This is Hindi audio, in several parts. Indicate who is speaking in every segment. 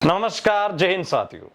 Speaker 1: नमस्कार, जय हिंद साथियों।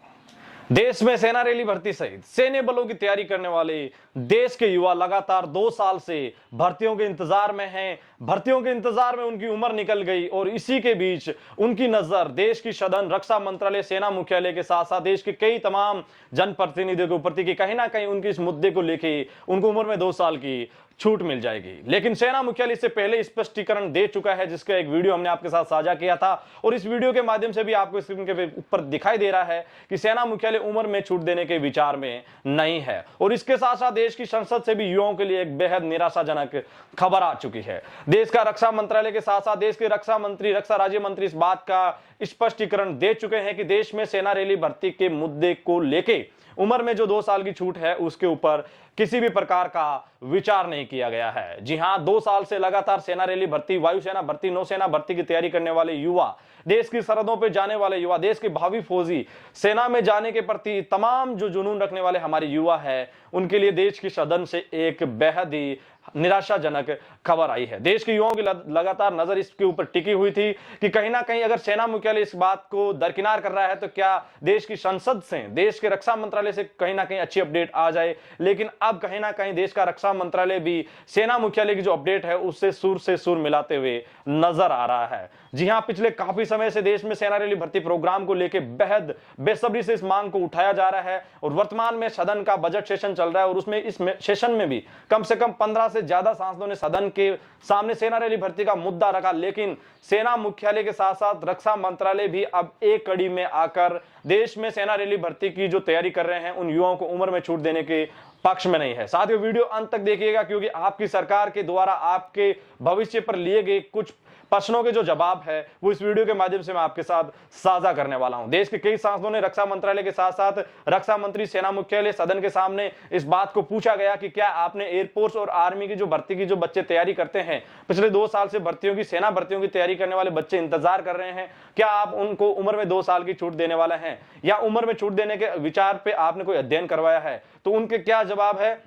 Speaker 1: देश में सेना रैली भर्ती सहित सैन्य बलों की तैयारी करने वाले देश के युवा लगातार 2 साल से भर्तियों के इंतजार में हैं। भर्तियों के इंतजार में उनकी उम्र निकल गई और इसी के बीच उनकी नजर देश की सदन, रक्षा मंत्रालय, सेना मुख्यालय के साथ साथ देश के कई तमाम जनप्रतिनिधियों के ऊपर थी कि कहीं ना कहीं उनके इस मुद्दे को लेके उनको उम्र में 2 साल की छूट मिल जाएगी। लेकिन सेना मुख्यालय इससे पहले स्पष्टीकरण दे चुका है, जिसका एक वीडियो हमने आपके साथ साझा किया था और इस वीडियो के माध्यम से भी आपको स्क्रीन के ऊपर दिखाई दे रहा है कि सेना मुख्यालय उम्र में छूट देने के विचार में नहीं है। और इसके साथ साथ देश की संसद से भी युवाओं के लिए एक बेहद निराशाजनक खबर आ चुकी है। देश का रक्षा मंत्रालय के साथ साथ देश के रक्षा मंत्री, रक्षा राज्य मंत्री इस बात का स्पष्टीकरण दे चुके हैं कि देश में सेना रैली भर्ती के मुद्दे को लेके उम्र में जो 2 साल की छूट है उसके ऊपर किसी भी प्रकार का विचार नहीं किया गया है। जी हां, 2 साल से लगातार सेना रैली भर्ती, वायुसेना भर्ती, नौसेना भर्ती की तैयारी करने वाले युवा, देश की सरहदों पर जाने वाले युवा, देश के भावी फौजी, सेना में जाने के प्रति तमाम जो जुनून रखने वाले हमारे युवा है, उनके लिए देश की सदन से एक बेहद ही निराशाजनक खबर आई है। देश के युवाओं की लगातार नजर इसके ऊपर टिकी हुई थी कि कहीं ना कहीं अगर सेना मुख्यालय इस बात को दरकिनार कर रहा है तो क्या देश की संसद से, देश के रक्षा मंत्रालय से कहीं ना कहीं अच्छी अपडेट आ जाए। लेकिन अब कहीं ना कहीं देश का रक्षा मंत्रालय भी सेना मुख्यालय की जो अपडेट है उससे सुर मिलाते हुए नजर आ रहा है। जी हां, पिछले काफी समय से देश में सेना रैली भर्ती प्रोग्राम को लेकर बेहद बेसब्री से इस मांग को उठाया जा रहा है और वर्तमान में सदन का बजट सेशन चल रहा है और उसमें इस सेशन में भी कम से कम 15 से ज्यादा सांसदों ने सदन के सामने सेना रैली भर्ती का मुद्दा रखा। लेकिन सेना मुख्यालय के साथ साथ रक्षा मंत्रालय भी अब एक कड़ी में आकर देश में सेना रैली भर्ती की जो तैयारी कर रहे हैं उन युवाओं को उम्र में छूट देने के पक्ष में नहीं है। साथियों, वीडियो अंत तक देखिएगा क्योंकि आपकी सरकार के द्वारा आपके भविष्य पर लिए गए कुछ प्रश्नों के जो जवाब है वो इस वीडियो के माध्यम से मैं आपके साथ साझा करने वाला हूं। देश के कई सांसदों ने रक्षा मंत्रालय के साथ साथ रक्षा मंत्री, सेना मुख्यालय, सदन के सामने इस बात को पूछा गया कि क्या आपने एयरफोर्स और आर्मी की जो भर्ती की जो बच्चे तैयारी करते हैं, पिछले 2 साल से भर्तियों की, सेना भर्तियों की तैयारी करने वाले बच्चे इंतजार कर रहे हैं, क्या आप उनको उम्र में 2 साल की छूट देने वाले हैं या उम्र में छूट देने के विचार पे आपने कोई अध्ययन करवाया है? तो उनके क्या जवाब है,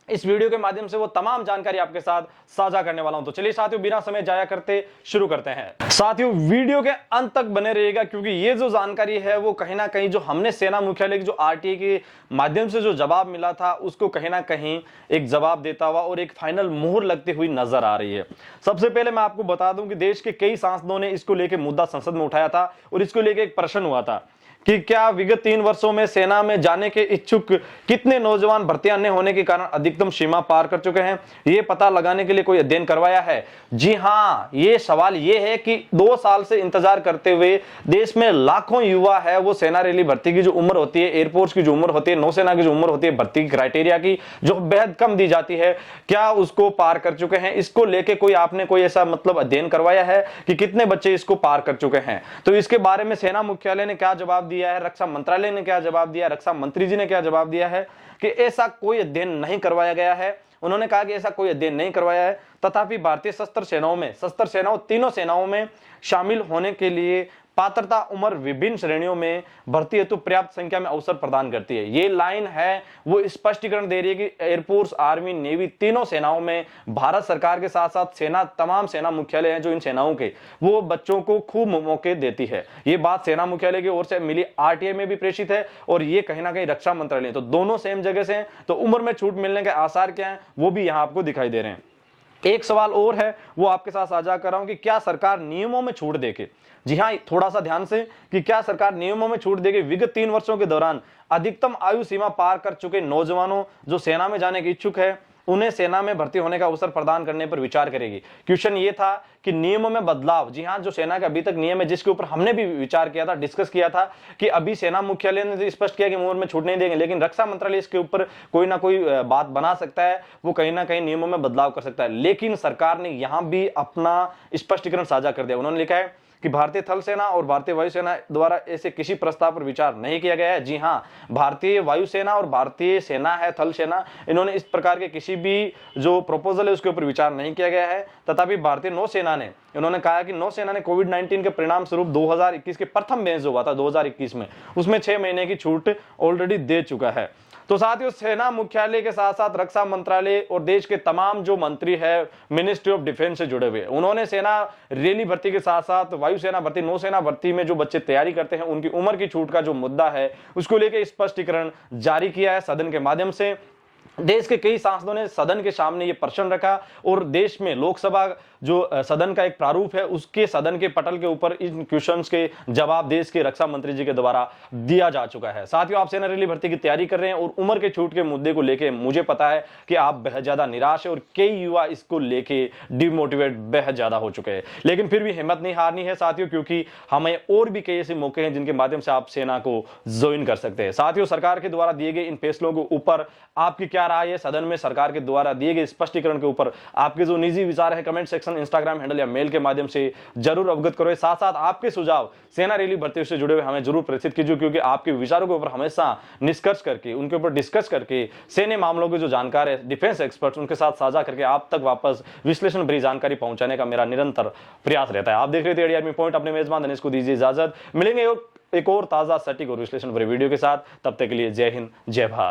Speaker 1: इस वीडियो के माध्यम से वो तमाम जानकारी आपके साथ साझा करने वाला हूं। तो चलिए साथियों, बिना समय जाया करते शुरू करते हैं। साथियों, वीडियो के अंत तक बने रहिएगा क्योंकि ये जो जानकारी है वो कहीं ना कहीं जो हमने सेना मुख्यालय की जो आरटीए के माध्यम से जो जवाब मिला था उसको कहीं ना कहीं एक जवाब देता हुआ और एक फाइनल मोहर लगती हुई नजर आ रही है। सबसे पहले मैं आपको बता दूं कि देश के कई सांसदों ने इसको लेकर मुद्दा संसद में उठाया था और इसको लेकर एक प्रश्न हुआ था कि क्या विगत 3 वर्षों में सेना में जाने के इच्छुक कितने नौजवान भर्तियां न होने के कारण अधिकतम सीमा पार कर चुके हैं, ये पता लगाने के लिए कोई अध्ययन करवाया है? जी हां, ये सवाल ये है कि 2 साल से इंतजार करते हुए देश में लाखों युवा है वो सेना रैली भर्ती की जो उम्र होती है, एयरफोर्स की जो उम्र होती है, नौसेना की जो उम्र होती है, भर्ती की क्राइटेरिया की जो बेहद कम दी जाती है, क्या उसको पार कर चुके हैं? इसको लेके कोई आपने कोई ऐसा मतलब अध्ययन करवाया है कि कितने बच्चे इसको पार कर चुके हैं? तो इसके बारे में सेना मुख्यालय ने क्या जवाब दिया है, रक्षा मंत्रालय ने क्या जवाब दिया, रक्षा मंत्री जी ने क्या जवाब दिया है कि ऐसा कोई अध्ययन नहीं करवाया गया है। उन्होंने कहा कि ऐसा कोई अध्ययन नहीं करवाया है, तथापि भारतीय सशस्त्र सेनाओं, तीनों सेनाओं में शामिल होने के लिए पात्रता उम्र विभिन्न श्रेणियों में भर्ती हेतु पर्याप्त संख्या में अवसर प्रदान करती है। ये लाइन है वो स्पष्टीकरण दे रही है कि एयरफोर्स, आर्मी, नेवी, तीनों सेनाओं में भारत सरकार के साथ साथ तमाम सेना मुख्यालय हैं जो इन सेनाओं के वो बच्चों को खूब मौके देती है। ये बात सेना मुख्यालय की ओर से मिली आरटीए में भी प्रेषित है और ये कहीं ना कहीं रक्षा मंत्रालय, तो दोनों सेम जगह से हैं। तो उम्र में छूट मिलने के आसार क्या है वो भी यहां आपको दिखाई दे रहे हैं। एक सवाल और है वो आपके साथ साझा कर रहा हूं कि क्या सरकार नियमों में छूट देगी? जी हां, थोड़ा सा ध्यान से कि क्या सरकार नियमों में छूट देगी? विगत 3 वर्षों के दौरान अधिकतम आयु सीमा पार कर चुके नौजवानों जो सेना में जाने के इच्छुक है उन्हें सेना में भर्ती होने का अवसर प्रदान करने पर विचार करेगी। क्वेश्चन ये था कि नियमों में बदलाव। जी हां, जो सेना का अभी तक नियम है जिसके ऊपर हमने भी विचार किया था, डिस्कस किया था कि अभी सेना मुख्यालय ने स्पष्ट किया कि उम्र में छूट नहीं देंगे, लेकिन रक्षा मंत्रालय इसके ऊपर कोई ना कोई बात बना सकता है, वो कहीं ना कहीं नियमों में बदलाव कर सकता है। लेकिन सरकार ने यहां भी अपना स्पष्टीकरण साझा कर दिया। उन्होंने लिखा है कि भारतीय थल सेना और भारतीय वायुसेना द्वारा ऐसे किसी प्रस्ताव पर विचार नहीं किया गया है। जी हां, भारतीय वायुसेना और भारतीय सेना है, थल सेना, इन्होंने इस प्रकार के किसी भी जो प्रपोजल है उसके ऊपर विचार नहीं किया गया है। तथापि भारतीय नौसेना ने, इन्होंने कहा कि नौसेना ने कोविड-19 के परिणाम स्वरूप 2021 के प्रथम बैच जो हुआ था 2021 में, उसमें 6 महीने की छूट ऑलरेडी दे चुका है। तो साथियों, सेना मुख्यालय के साथ साथ रक्षा मंत्रालय और देश के तमाम जो मंत्री है मिनिस्ट्री ऑफ डिफेंस से जुड़े हुए, उन्होंने सेना रैली भर्ती के साथ साथ वायुसेना भर्ती, नौसेना भर्ती में जो बच्चे तैयारी करते हैं उनकी उम्र की छूट का जो मुद्दा है उसको लेकर स्पष्टीकरण जारी किया है सदन के माध्यम से। देश के कई सांसदों ने सदन के सामने ये प्रश्न रखा और देश में लोकसभा जो सदन का एक प्रारूप है उसके सदन के पटल के ऊपर इन क्वेश्चंस के जवाब देश के रक्षा मंत्री जी के द्वारा दिया जा चुका है। साथियों, आप सेना रैली भर्ती की तैयारी कर रहे हैं और उम्र के छूट के मुद्दे को लेके मुझे पता है कि आप बेहद ज्यादा निराश है और कई युवा इसको लेके डिमोटिवेट बेहद ज्यादा हो चुके हैं, लेकिन फिर भी हिम्मत नहीं हारनी है साथियों, क्योंकि हमें और भी कई ऐसे मौके हैं जिनके माध्यम से आप सेना को ज्वाइन कर सकते हैं। साथियों, सरकार के द्वारा दिए गए इन फैसलों के ऊपर आपकी क्या राय है? सदन में सरकार के द्वारा दिए गए स्पष्टीकरण के ऊपर आपके जो निजी विचार है कमेंट सेक्शन, इंस्टाग्राम हैंडल या मेल के माध्यम से जरूर अवगत करो। साथ साथ आपके सुझाव सेना रैली भर्ती से जुड़े हुए हमें जरूर प्रेषित कीजिए, क्योंकि आपके विचारों के ऊपर हमेशा निष्कर्ष करके उनके ऊपर डिस्कस करके सैन्य मामलों के जो जानकार है डिफेंस एक्सपर्ट्स उनके साथ साझा करके आप तक वापस विश्लेषण भरी जानकारी पहुंचाने का मेरा निरंतर प्रयास रहता है। आप देख रहे थे एडीआरमी पॉइंट, अपने मेजबान दिनेश को दीजिए इजाजत। मिलेंगे एक और ताजा सटीक और विश्लेषण भरे वीडियो के साथ, तब तक के लिए जय हिंद जय भारत।